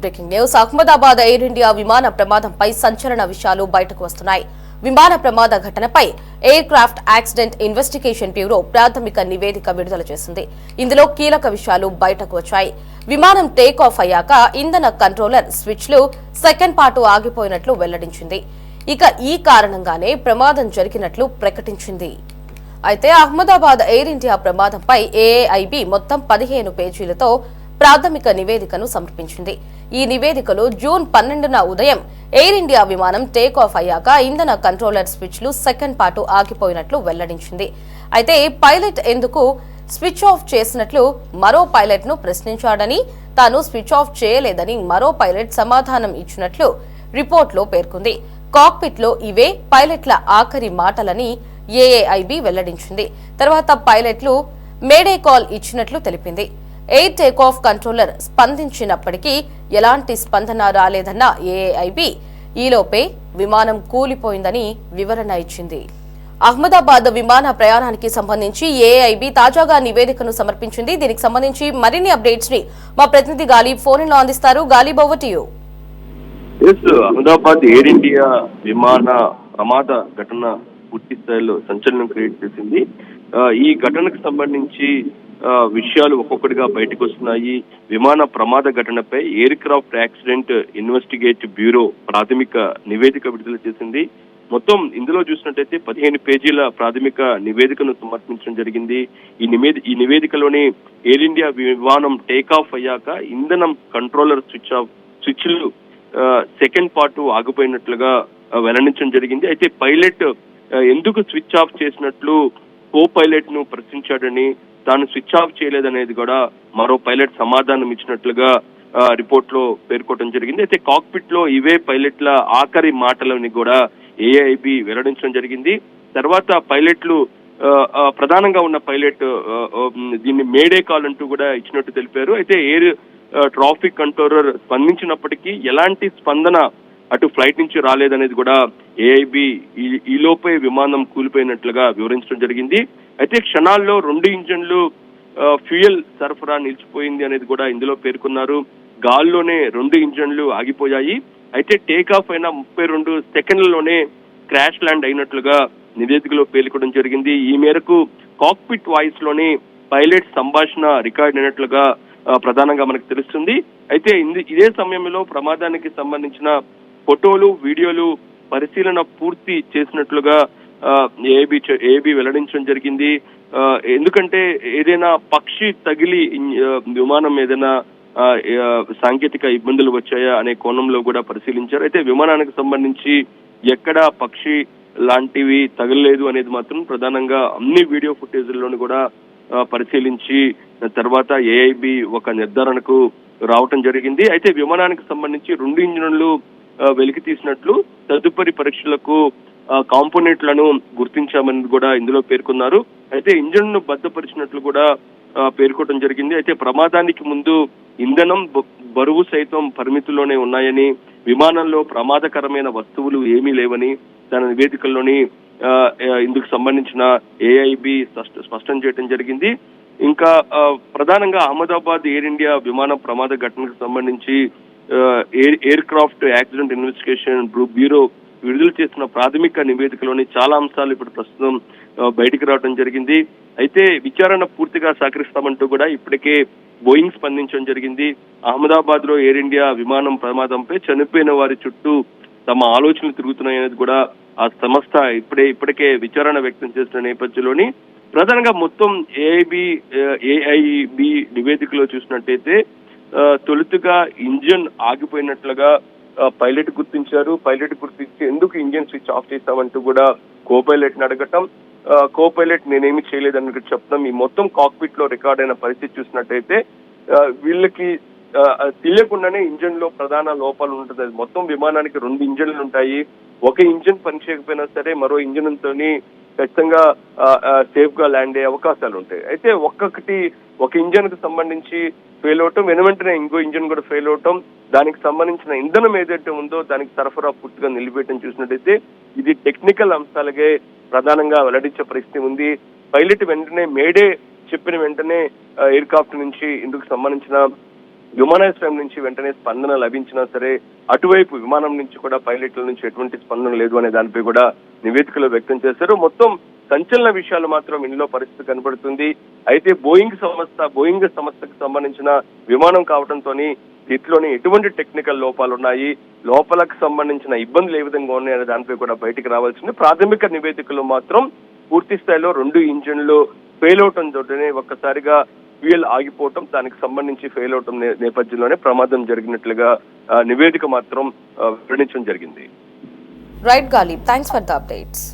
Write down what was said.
Breaking news Ahmedabad air India విమాన ప్రమాదంపై సంచలన విషయాలు బయటకు వస్తున్నాయి. విమాన ప్రమాద ఘటనపై air craft accident investigation bureau ప్రాథమిక నివేదిక విడుదల చేసింది. ఇందులో కీలక విషయాలు బయటకు వచ్చాయి. విమానం టేక్ ఆఫ్ అయ్యాక ఇంధన కంట్రోలర్ స్విచ్లు సెకండ్ పాటు ఆగిపోయినట్లు వెల్లడించింది. ఇక ఈ కారణంగానే ప్రమాదం జరిగినట్లు ప్రకటించింది. అయితే అహ్మదాబాద్ ఎయిర్ ఇండియా ప్రమాదంపై ఏఐబీ మొత్తం 15 పేజీలతో ప్రాథమిక నివేదికను సమర్పించింది. ఈ నివేదికలో జూన్ 12న ఉదయం ఎయిర్ ఇండియా విమానం టేక్ ఆఫ్ అయ్యాక ఇంధన కంట్రోలర్ స్విచ్లు సెకండ్ పాటు ఆగిపోయినట్లు వెల్లడించింది. అయితే పైలట్ ఎందుకు స్విచ్ ఆఫ్ చేసినట్లు మరో పైలట్ ను ప్రశ్నించాడని, తాను స్విచ్ ఆఫ్ చేయలేదని మరో పైలట్ సమాధానం ఇచ్చినట్లు రిపోర్ట్లో పేర్కొంది. కాక్పిట్ లో ఇవే పైలట్ల ఆఖరి మాటలని ఏఐబీ వెల్లడించింది. తర్వాత పైలట్లు మేడే కాల్ ఇచ్చినట్లు తెలిపింది. ఎయిర్ టేకాఫ్ కంట్రోలర్ స్పందించినప్పటికీ ఎలాంటి స్పందన రాలేదన్న ఏఐబీ ఈలోపే విమానం కూలిపోయిందని వివరణ ఇచ్చింది. అహ్మదాబాద్ విమాన ప్రయాణానికి సంబంధించి ఏఐబీ తాజాగా నివేదికను సమర్పించింది. దీనికి సంబంధించి మరిన్ని అప్డేట్స్ ని మా ప్రతినిధి గాలిబ్ ఫోన్ లో అందిస్తారు. Ghalib, over to you. Ahmedabad air India విమాన ప్రమాద ఘటన పూర్తి స్థాయిలో సంచలనం క్రియేట్ చేసింది. ఈ ఘటనకు సంబంధించి విషయాలు ఒక్కొక్కటిగా బయటకు వస్తున్నాయి. విమాన ప్రమాద ఘటనపై air craft accident investigative bureau ప్రాథమిక నివేదిక విడుదల చేసింది. మొత్తం ఇందులో చూసినట్టయితే 15 పేజీల ప్రాథమిక నివేదికను సమర్పించడం జరిగింది. ఈ నివేదికలోని ఎయిర్ ఇండియా విమానం టేకాఫ్ అయ్యాక ఇంధనం కంట్రోలర్ స్విచ్లు సెకండ్ పార్ట్ ఆగిపోయినట్లుగా వెల్లడించడం జరిగింది. అయితే పైలట్ ఎందుకు స్విచ్ ఆఫ్ చేసినట్లు కో పైలట్ ను ప్రశ్నించాడని, తాను స్విచ్ ఆఫ్ చేయలేదనేది కూడా మరో పైలట్ సమాధానం ఇచ్చినట్లుగా రిపోర్ట్ లో పేర్కొనడం జరిగింది. అయితే కాక్పిట్ లో ఇవే పైలట్ల ఆఖరి మాటలని కూడా ఏఐబీ వెల్లడించడం జరిగింది. తర్వాత పైలట్లు ప్రధానంగా ఉన్న పైలట్ దీన్ని మేడే కాల్ అంటూ కూడా ఇచ్చినట్టు తెలిపారు. అయితే ఎయిర్ ట్రాఫిక్ కంట్రోలర్ స్పందించినప్పటికీ ఎలాంటి స్పందన అటు ఫ్లైట్ నుంచి రాలేదనేది కూడా ఏఐబీ ఈలోపే విమానం కూలిపోయినట్లుగా వివరించడం జరిగింది. అయితే క్షణాల్లో 2 ఇంజన్లు ఫ్యూయల్ సరఫరా నిలిచిపోయింది అనేది కూడా ఇందులో పేర్కొన్నారు. గాల్లోనే 2 ఇంజన్లు ఆగిపోయాయి. అయితే టేక్ ఆఫ్ అయిన 32 సెకండ్లలోనే క్రాష్ ల్యాండ్ అయినట్లుగా నివేదికలో పేర్కొనడం జరిగింది. ఈ మేరకు కాక్పిట్ వాయిస్ లోని పైలట్ సంభాషణ రికార్డ్ అయినట్లుగా ప్రధానంగా మనకు తెలుస్తుంది. అయితే ఇదే సమయంలో ప్రమాదానికి సంబంధించిన ఫోటోలు, వీడియోలు పరిశీలన పూర్తి చేసినట్లుగా ఏబీ వెల్లడించడం జరిగింది. ఎందుకంటే ఏదైనా పక్షి తగిలి విమానం ఏదైనా సాంకేతిక ఇబ్బందులు వచ్చాయా అనే కోణంలో కూడా పరిశీలించారు. అయితే విమానానికి సంబంధించి ఎక్కడా పక్షి లాంటివి తగలలేదు అనేది మాత్రం ప్రధానంగా అన్ని వీడియో ఫుటేజ్లోనూ కూడా పరిశీలించి తర్వాత ఏఐబీ ఒక నిర్ధారణకు రావటం జరిగింది. అయితే విమానానికి సంబంధించి 2 ఇంజన్లు వెలికి తీసినట్లు, తదుపరి పరీక్షలకు కాంపోనెంట్లను గుర్తించామని కూడా ఇందులో పేర్కొన్నారు. అయితే ఇంజన్ ను భద్రపరిచినట్లు కూడా పేర్కొనడం జరిగింది. అయితే ప్రమాదానికి ముందు ఇంధనం, బరువు సైతం పరిమితుల్లోనే ఉన్నాయని, విమానంలో ప్రమాదకరమైన వస్తువులు ఏమీ లేవని తన నివేదికల్లోని ఇందుకు సంబంధించిన ఏఐబీ స్పష్టం చేయడం జరిగింది. ఇంకా ప్రధానంగా అహ్మదాబాద్ ఎయిర్ ఇండియా విమాన ప్రమాద ఘటనకు సంబంధించి air craft accident investigation bureau విడుదల చేసిన ప్రాథమిక నివేదికలోని చాలా అంశాలు ఇప్పుడు ప్రస్తుతం బయటికి రావడం జరిగింది. అయితే విచారణ పూర్తిగా సహకరిస్తామంటూ కూడా ఇప్పటికే బోయింగ్ స్పందించడం జరిగింది. అహ్మదాబాద్ లో ఎయిర్ ఇండియా విమానం ప్రమాదంపై చనిపోయిన వారి చుట్టూ తమ ఆలోచనలు తిరుగుతున్నాయనేది కూడా ఆ సంస్థ ఇప్పటికే విచారణ వ్యక్తం చేస్తున్న నేపథ్యంలోని ప్రధానంగా మొత్తం ఏఐబీ నివేదికలో చూసినట్టయితే తొలుతుగా ఇంజన్ ఆగిపోయినట్లుగా పైలట్ గుర్తించారు. పైలట్ గుర్తించి ఎందుకు ఇంజన్ స్విచ్ ఆఫ్ చేశామంటూ కూడా కో పైలట్ ని అడగటం, కో పైలట్ నేనేమి చేయలేదని చెప్పడం, ఈ మొత్తం కాక్పిట్ లో రికార్డ్ అయిన పరిస్థితి చూసినట్టయితే వీళ్ళకి తెలియకుండానే ఇంజన్ లో ప్రధాన లోపాలు ఉంటుంది. మొత్తం విమానానికి 2 ఇంజన్లు ఉంటాయి. ఒక ఇంజన్ పనిచేయకపోయినా సరే మరో ఇంజన్ తోని ఖచ్చితంగా సేఫ్ గా ల్యాండ్ అయ్యే అవకాశాలు ఉంటాయి. అయితే ఒక ఇంజన్ కు సంబంధించి ఫెయిల్ అవటం, వెంటనే ఇంకో ఇంజన్ కూడా ఫెయిల్ అవటం, దానికి సంబంధించిన ఇంధనం ఏదైతే ఉందో దానికి సరఫరా పూర్తిగా నిలిపేయటం చూసినట్టయితే ఇది టెక్నికల్ అంశాలకే ప్రధానంగా వెల్లడించే పరిస్థితి ఉంది. పైలట్ వెంటనే మేడే చెప్పిన వెంటనే ఎయిర్ క్రాఫ్ట్ నుంచి ఇందుకు సంబంధించిన విమానాశ్రయం నుంచి వెంటనే స్పందన లభించినా సరే అటువైపు విమానం నుంచి కూడా పైలట్ల నుంచి ఎటువంటి స్పందన లేదు అనే దానిపై కూడా నివేదికలో వ్యక్తం చేశారు. మొత్తం సంచలన విషయాలు మాత్రం ఇందులో పరిస్థితి కనబడుతుంది. అయితే బోయింగ్ సంస్థకు సంబంధించిన విమానం కావడంతో దీంట్లోని ఎటువంటి టెక్నికల్ లోపాలు ఉన్నాయి, లోపలకు సంబంధించిన ఇబ్బందులు ఏ విధంగా ఉన్నాయనే దానిపై కూడా బయటికి రావాల్సింది. ప్రాథమిక నివేదికలో మాత్రం పూర్తి స్థాయిలో 2 ఇంజిన్లు ఫెయిల్ అవటం తోటనే ఒక్కసారిగా ఫ్యూయల్ ఆగిపోవటం, దానికి సంబంధించి ఫెయిల్ అవటం నేపథ్యంలోనే ప్రమాదం జరిగినట్లుగా నివేదిక మాత్రం వివరించడం జరిగింది. Right Ghalib, thanks for the updates.